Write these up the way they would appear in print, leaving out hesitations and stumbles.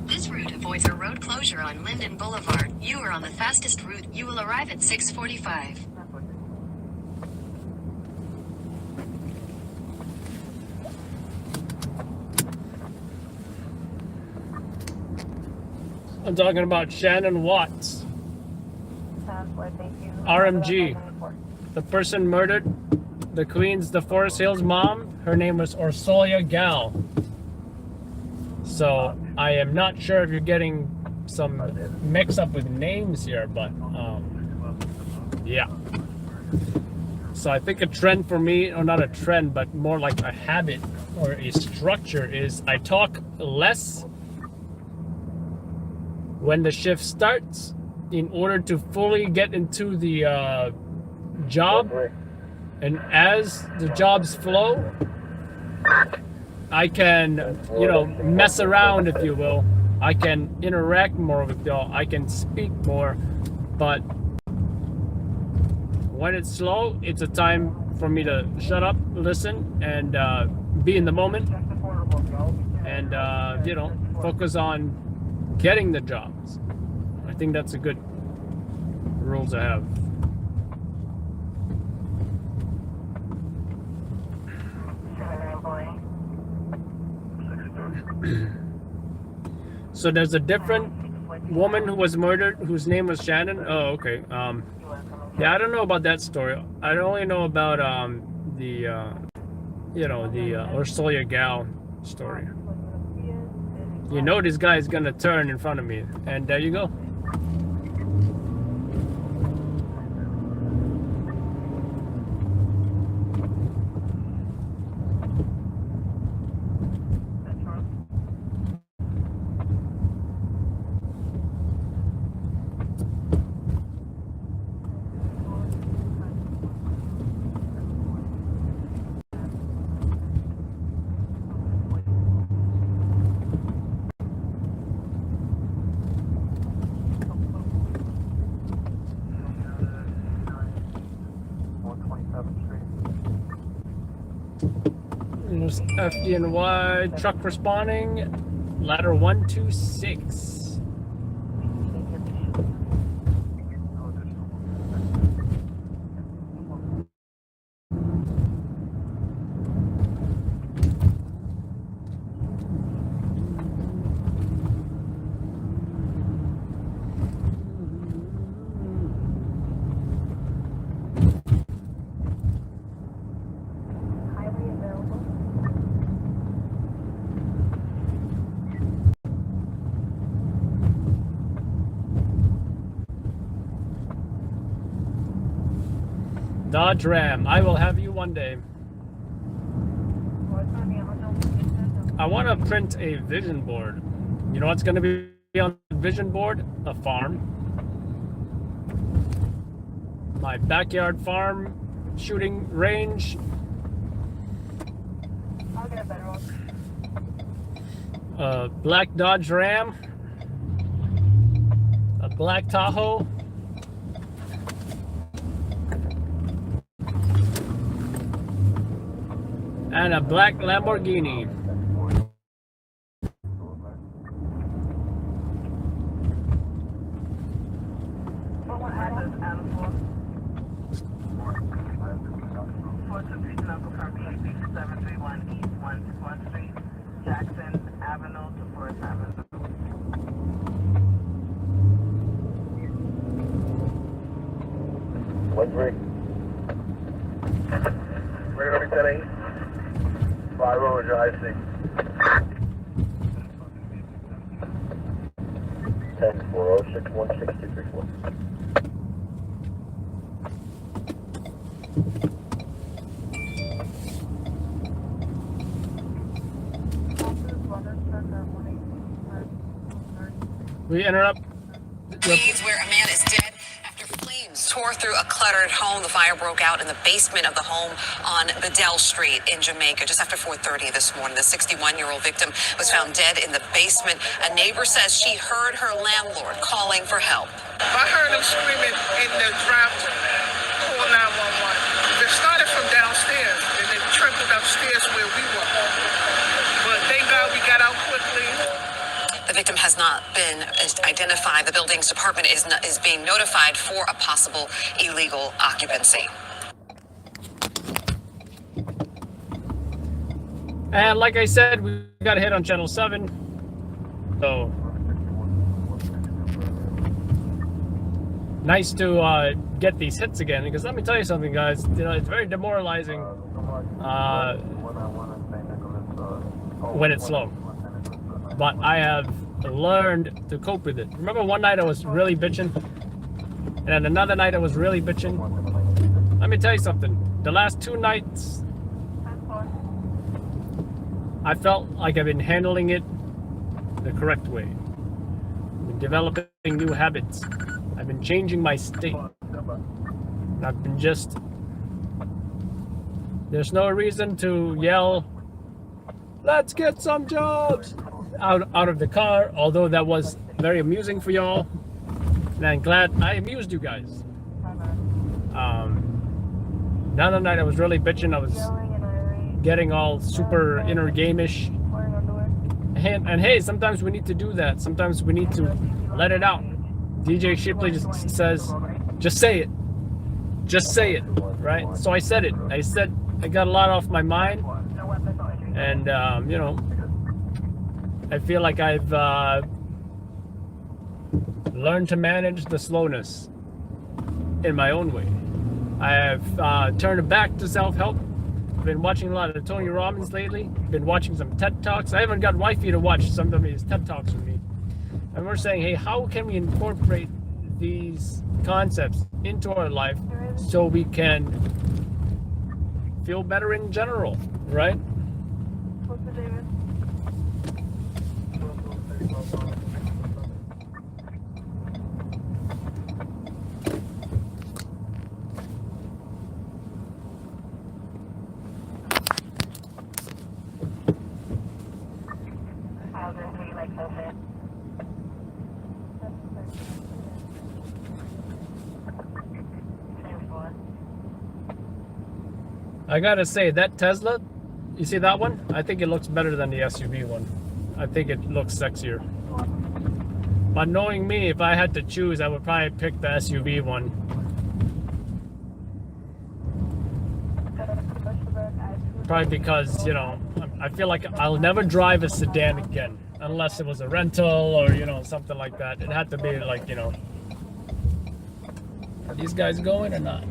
This route avoids a road closure on Linden Boulevard. You are on the fastest route. You will arrive at 6:45. I'm talking about Shannon Watts. RMG. The person murdered the Queens, the Forest Hills mom. Her name was Orsolia Gal. So I am not sure if you're getting some mix up with names here, but yeah. So I think a trend for me, or not a trend, but more like a habit or a structure is I talk less when the shift starts in order to fully get into the job, and as the jobs flow, I can, you know, mess around, if you will. I can interact more with y'all. I can speak more, but when it's slow, it's a time for me to shut up, listen, and be in the moment, and you know, focus on getting the jobs. I think that's a good rule to have. So there's a different woman who was murdered whose name was Shannon. Oh, okay. Yeah, I don't know about that story. I only know about the you know, the Orsolia Gal story. You know, this guy is gonna turn in front of me, and there you go. There's FDNY truck responding, ladder 126. Dodge Ram, I will have you one day. I want to print a vision board. You know what's going to be on the vision board? A farm. My backyard farm shooting range. I'll get a better one. A black Dodge Ram. A black Tahoe. And a black Lamborghini. We're going to be 10-8. 5 over drive 6. 10-406 16234. We interrupt. Where a man is dead after flames tore through a cluttered home. The fire broke out in the basement of the home on Bedell Street in Jamaica just after 4:30 this morning. The 61-year-old victim was found dead in the basement. A neighbor says she heard her landlord calling for help. I heard him screaming in the driveway, call 911. It started from downstairs and it trickled upstairs where we were. victim has not been identified. The building's department is being notified for a possible illegal occupancy. And like I said, we got a hit on channel 7. So nice to get these hits again, because let me tell you something, guys. You know, it's very demoralizing when it's slow. But I have learned to cope with it. Remember one night I was really bitching, and then another night I was really bitching. Let me tell you something. The last 2 nights, I felt like I've been handling it the correct way. I've been developing new habits. I've been changing my state. I've been just... There's no reason to yell, "Let's get some jobs!" out of the car, although that was very amusing for y'all. And I'm glad I amused you guys. The other night I was really bitching. I was getting all super inner game-ish. And hey, sometimes we need to do that. Sometimes we need to let it out. DJ Shipley just says, just say it. Just say it, right? So I said it. I said I got a lot off my mind. And, you know, I feel like I've learned to manage the slowness in my own way. I have turned back to self-help. I've been watching a lot of Tony Robbins lately. Been watching some TED Talks. I haven't got wifey to watch some of his TED Talks with me. And we're saying, hey, how can we incorporate these concepts into our life so we can feel better in general, right? I gotta say, that Tesla, you see that one? I think it looks better than the SUV one. I think it looks sexier. But knowing me, if I had to choose, I would probably pick the SUV one. Probably because, you know, I feel like I'll never drive a sedan again. Unless it was a rental or, you know, something like that. It had to be like, you know, are these guys going or not?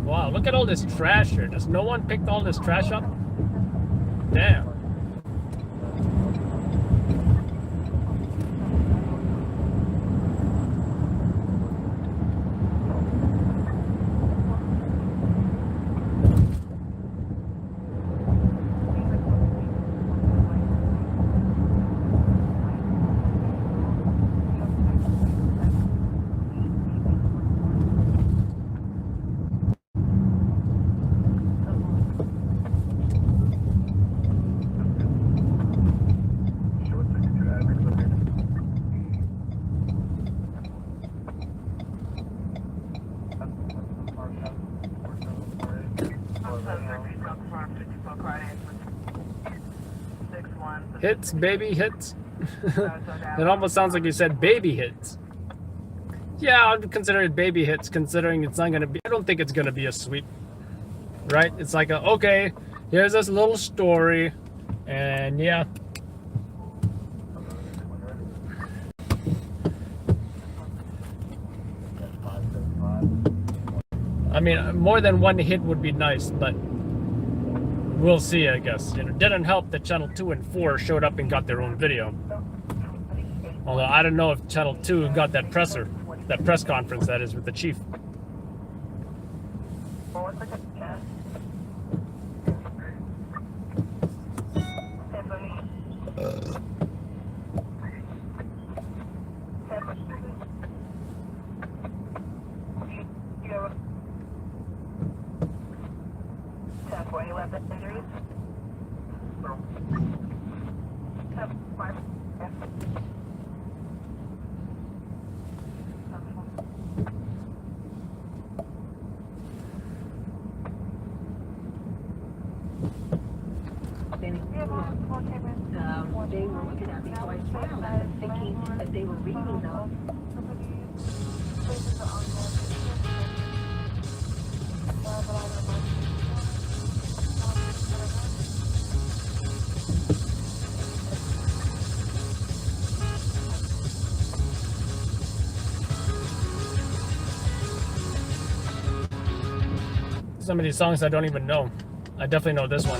Wow, look at all this trash here. Does no one pick all this trash up? Damn. Hits, baby, hits. It almost sounds like you said baby hits. Yeah, I'd consider it baby hits, considering it's not gonna be, I don't think it's gonna be a sweep. Right? It's like, okay, here's this little story, and yeah. I mean, more than one hit would be nice, but we'll see, I guess. You know, didn't help that Channel 2 and 4 showed up and got their own video. Although I don't know if Channel 2 got that press conference, that is, with the chief. they were looking at me, so I swear about it, thinking that they were reading them. Some of these songs I don't even know. I definitely know this one.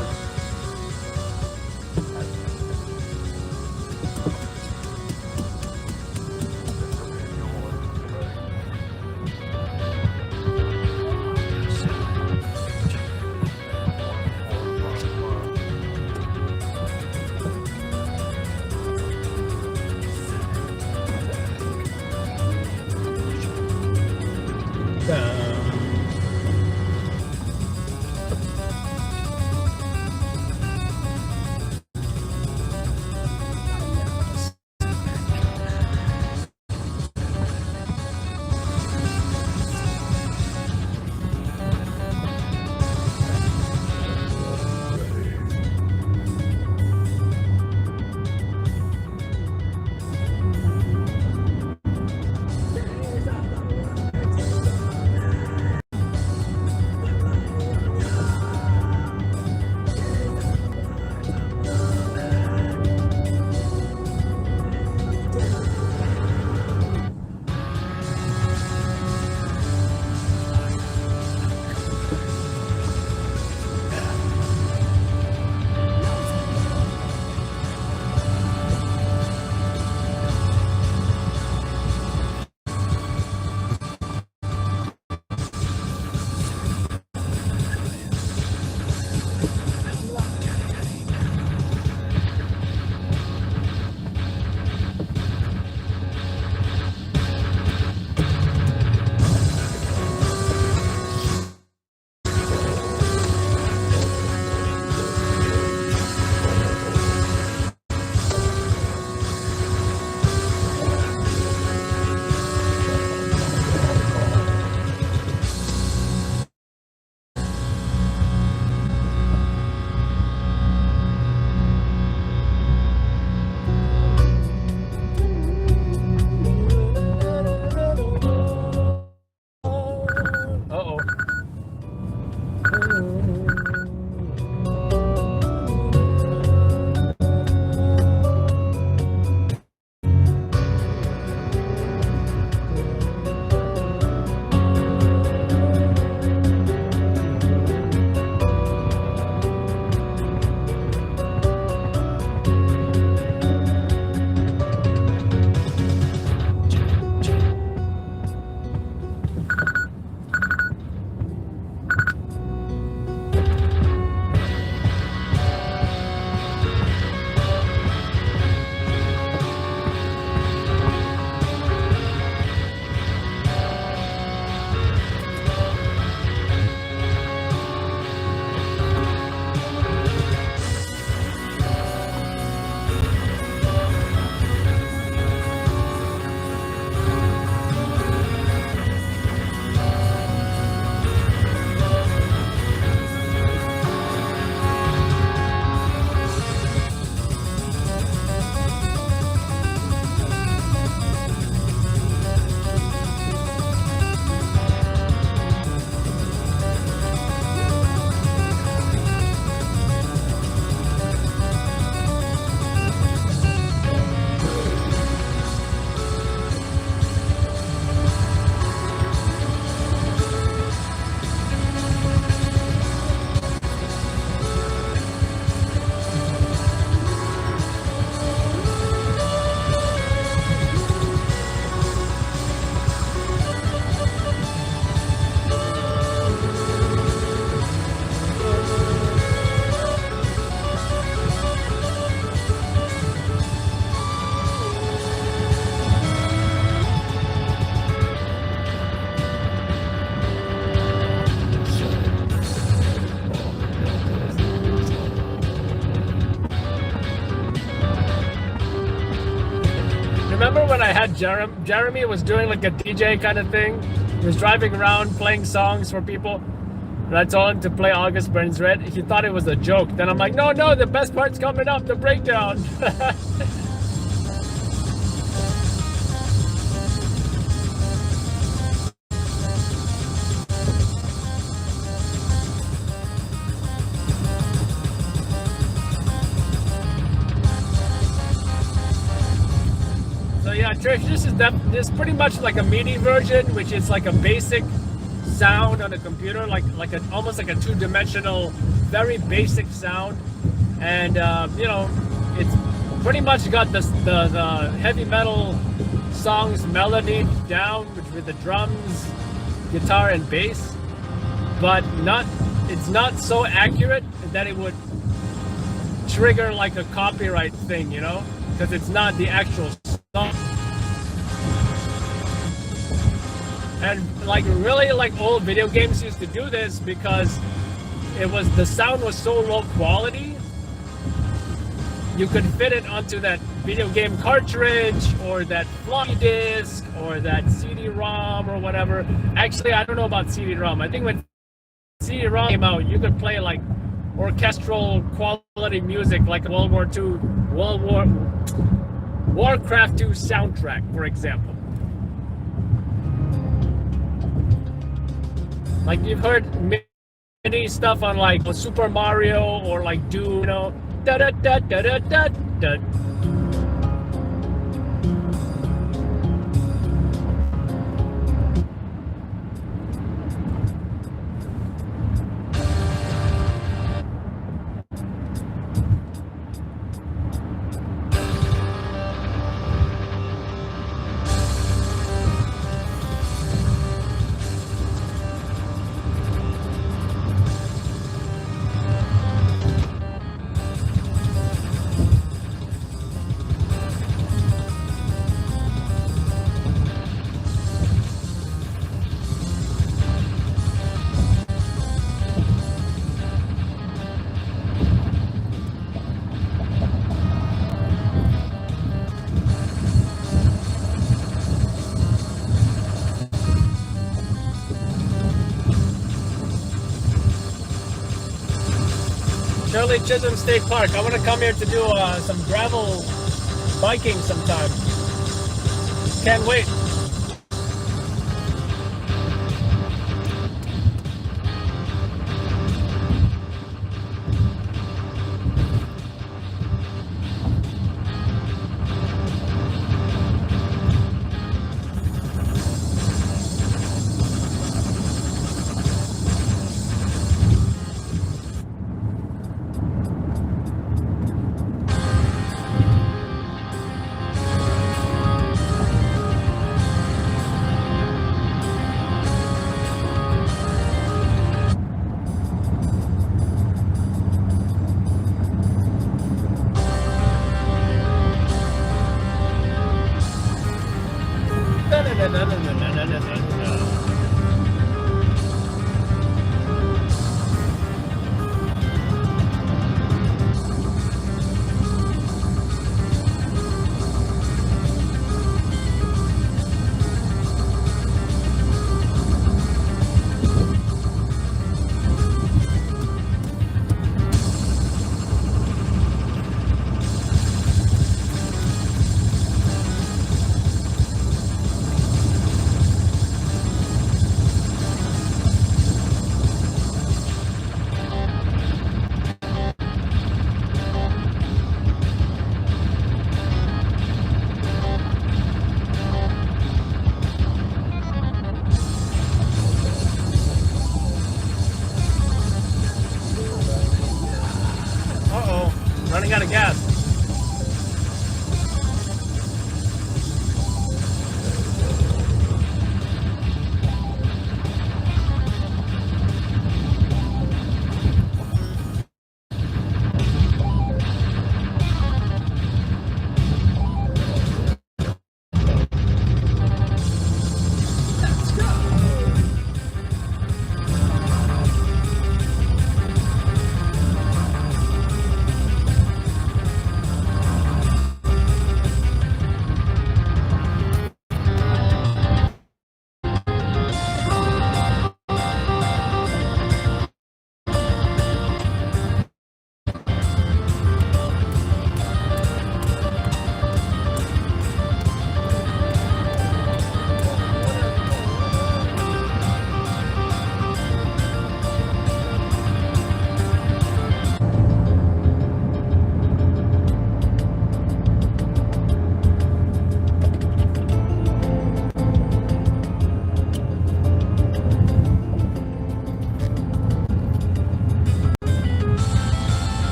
Uh-oh. Remember when I had Jeremy was doing like a DJ kind of thing? He was driving around playing songs for people. And I told him to play August Burns Red. He thought it was a joke. Then I'm like, no, the best part's coming up, the breakdown. So yeah, Trish, this is pretty much like a MIDI version, which is like a basic sound on a computer, almost like a two-dimensional, very basic sound, and you know, it's pretty much got the heavy metal songs melody down with the drums, guitar, and bass, but it's not so accurate that it would trigger like a copyright thing, you know, because it's not the actual song. And like really, like old video games used to do this because the sound was so low quality. You could fit it onto that video game cartridge or that floppy disk or that CD-ROM or whatever. Actually, I don't know about CD-ROM. I think when CD-ROM came out, you could play like orchestral quality music, like Warcraft II soundtrack, for example. Like you've heard MIDI stuff on like Super Mario or like Doom, you know, da da da da da da da. Shirley Chisholm State Park. I want to come here to do some gravel biking sometime. Can't wait.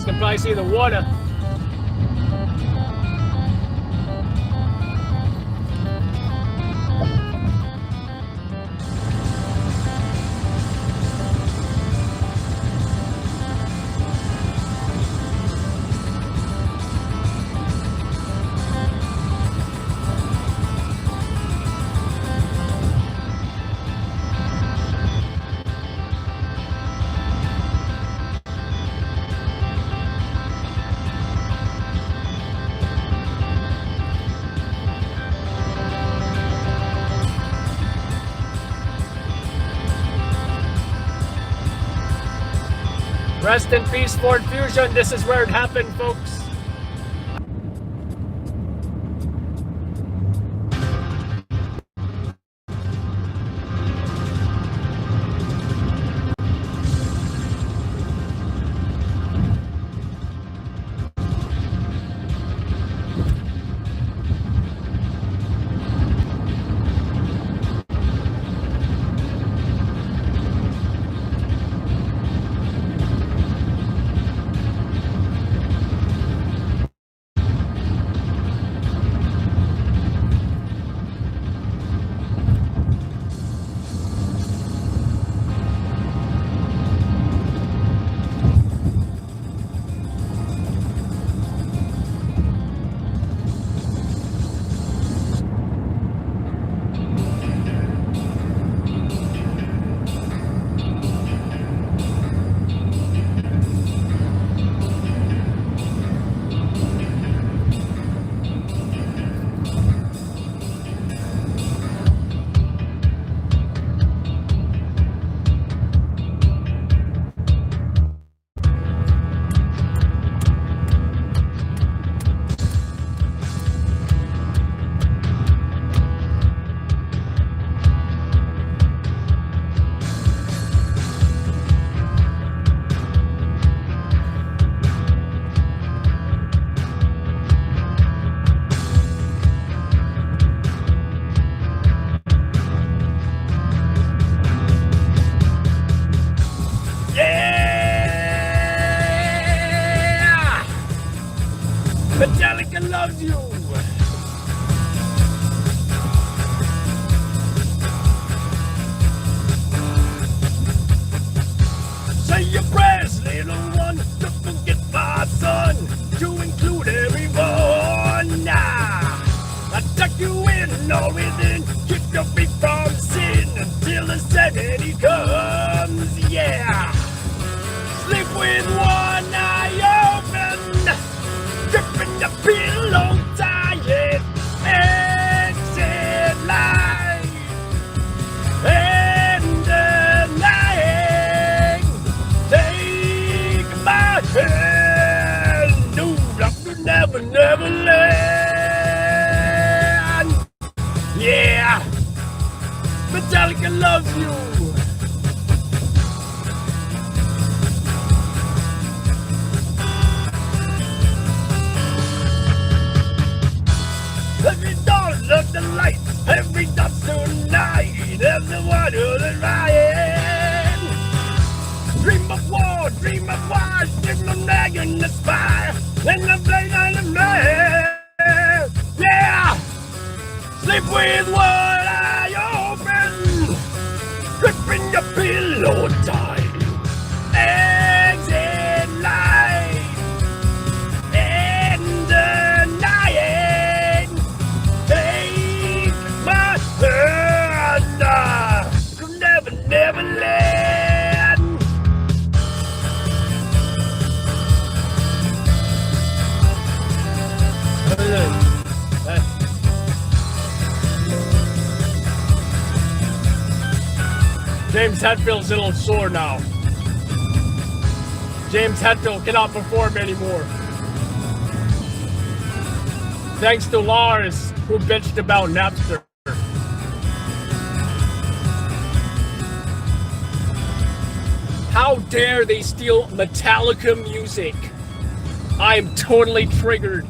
can probably see the water. Rest in peace, Ford Fusion. This is where it happened, folks. Metallica loves you. Say your prayers, little one. Don't forget my son, to include everyone. I tuck you in or within, keep your feet from sin until the Saturday comes. Yeah. Sleep with one eye open, gripping the pillow tight, exit light, and denying. Take my hand, no, never, never land. Yeah, Metallica loves you. Every dawn of the light, every dance tonight, everyone who's lying. Dream of war, dream of wars, dream of nagging the spire, and the blade on the man. Yeah! Sleep with one eye open, gripping your pillow tight. Exit light, and denying. Take my hand, you'll never, never land. James Hetfield's a little sore now. James Hetfield cannot perform anymore. Thanks to Lars, who bitched about Napster. How dare they steal Metallica music? I am totally triggered.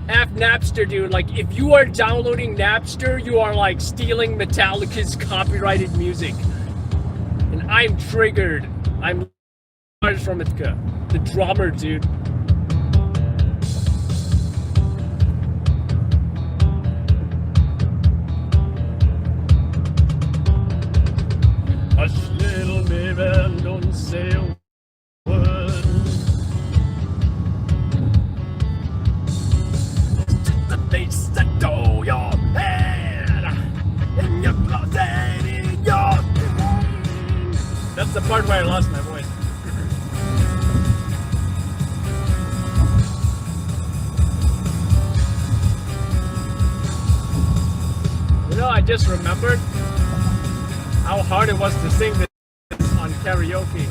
F Napster, dude. Like, if you are downloading Napster, you are like stealing Metallica's copyrighted music. And I'm triggered. I'm drummer's from Metallica. The drummer, dude. Hush, little baby, don't say a word. Just the face that go your head in your closet, in your brain. That's the part where I lost my voice. You know, I just remembered how hard it was to sing this on karaoke.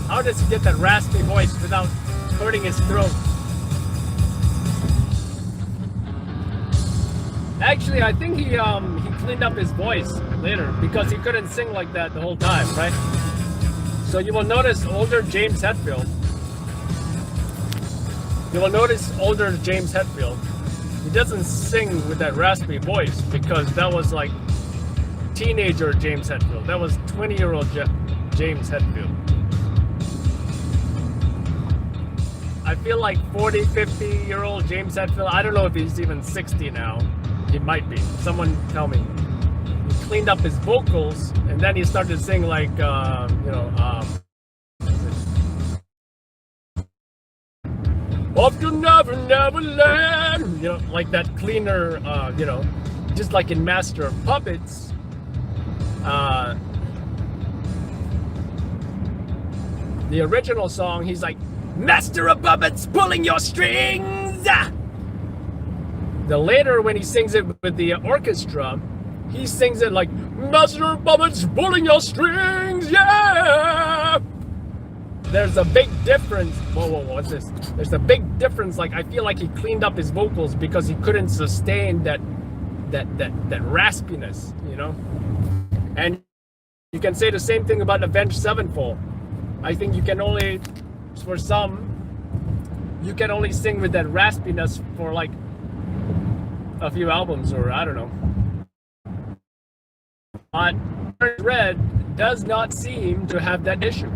How does he get that raspy voice without hurting his throat? Actually, I think he cleaned up his voice later because he couldn't sing like that the whole time, right? So you will notice older James Hetfield. He doesn't sing with that raspy voice because that was like teenager James Hetfield. That was 20-year-old James Hetfield. I feel like 40, 50-year-old James Hetfield, I don't know if he's even 60 now. He might be. Someone tell me. He cleaned up his vocals and then he started to sing like, off to Never Never Land, like that cleaner, just like in Master of Puppets. The original song, he's like, Master of Puppets pulling your strings. The later, when he sings it with the orchestra, he sings it like, Master of Puppets pulling your strings, yeah. There's a big difference. Whoa, what's this? There's a big difference. Like, I feel like he cleaned up his vocals because he couldn't sustain that raspiness, And you can say the same thing about Avenged Sevenfold. I think you can only, for some, you can only sing with that raspiness for like a few albums, or I don't know. But Red does not seem to have that issue.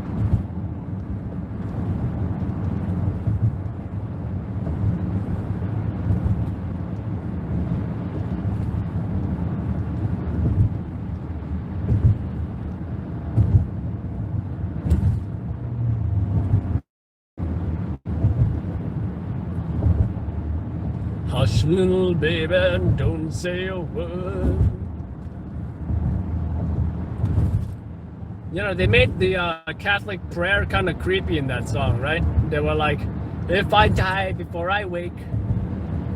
Hush, little baby, don't say a word. They made the Catholic prayer kind of creepy in that song, right? They were like, if I die before I wake,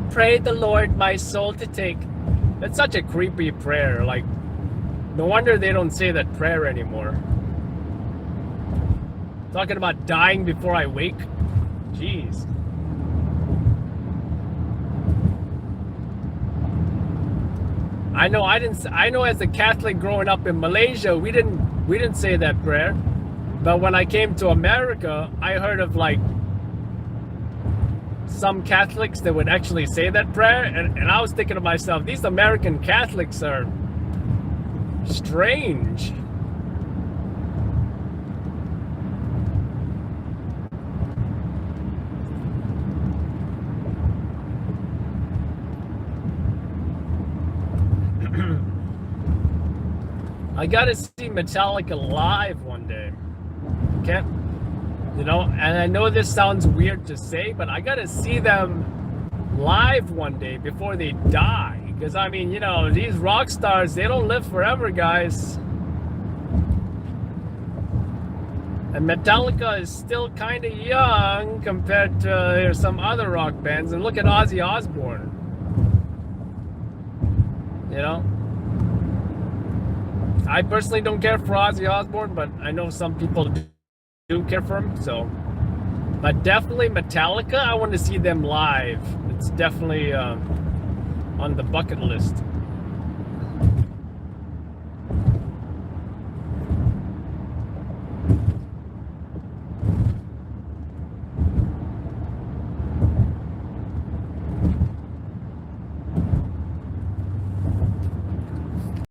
pray the Lord my soul to take. That's such a creepy prayer. Like, no wonder they don't say that prayer anymore. Talking about dying before I wake? Jeez. I know as a Catholic growing up in Malaysia, we didn't say that prayer. But when I came to America, I heard of like some Catholics that would actually say that prayer, and I was thinking to myself, these American Catholics are strange. I gotta see Metallica live one day. And I know this sounds weird to say, but I gotta see them live one day before they die. Because I mean, these rock stars, they don't live forever, guys. And Metallica is still kind of young compared to some other rock bands. And look at Ozzy Osbourne. I personally don't care for Ozzy Osbourne, but I know some people do care for him. So, but definitely Metallica, I want to see them live. It's definitely on the bucket list.